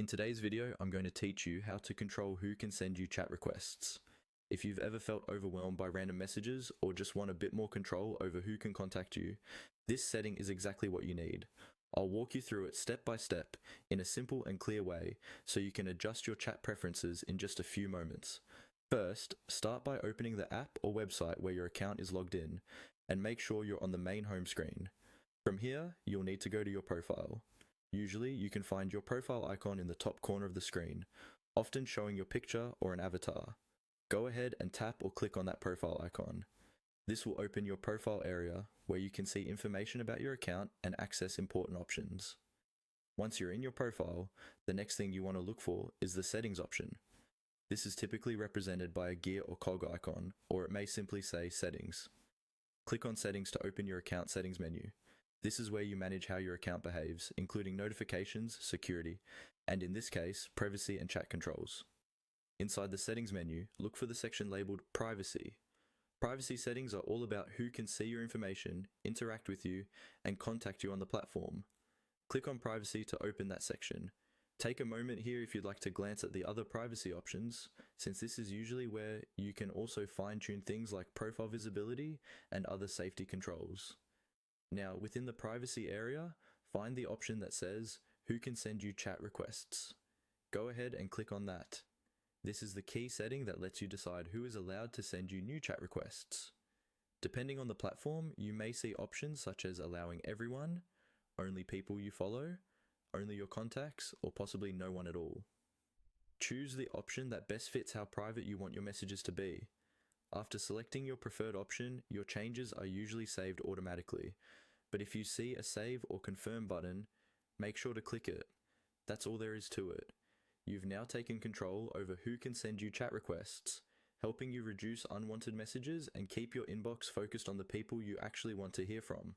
In today's video, I'm going to teach you how to control who can send you chat requests. If you've ever felt overwhelmed by random messages or just want a bit more control over who can contact you, this setting is exactly what you need. I'll walk you through it step by step in a simple and clear way so you can adjust your chat preferences in just a few moments. First, start by opening the app or website where your account is logged in and make sure you're on the main home screen. From here, you'll need to go to your profile. Usually, you can find your profile icon in the top corner of the screen, often showing your picture or an avatar. Go ahead and tap or click on that profile icon. This will open your profile area where you can see information about your account and access important options. Once you're in your profile, the next thing you want to look for is the settings option. This is typically represented by a gear or cog icon, or it may simply say settings. Click on settings to open your account settings menu. This is where you manage how your account behaves, including notifications, security, and in this case, privacy and chat controls. Inside the settings menu, look for the section labeled Privacy. Privacy settings are all about who can see your information, interact with you, and contact you on the platform. Click on Privacy to open that section. Take a moment here if you'd like to glance at the other privacy options, since this is usually where you can also fine-tune things like profile visibility and other safety controls. Now, within the privacy area, find the option that says, Who can send you chat requests? Go ahead and click on that. This is the key setting that lets you decide who is allowed to send you new chat requests. Depending on the platform, you may see options such as allowing everyone, only people you follow, only your contacts, or possibly no one at all. Choose the option that best fits how private you want your messages to be. After selecting your preferred option, your changes are usually saved automatically, but if you see a save or confirm button, make sure to click it. That's all there is to it. You've now taken control over who can send you chat requests, helping you reduce unwanted messages and keep your inbox focused on the people you actually want to hear from.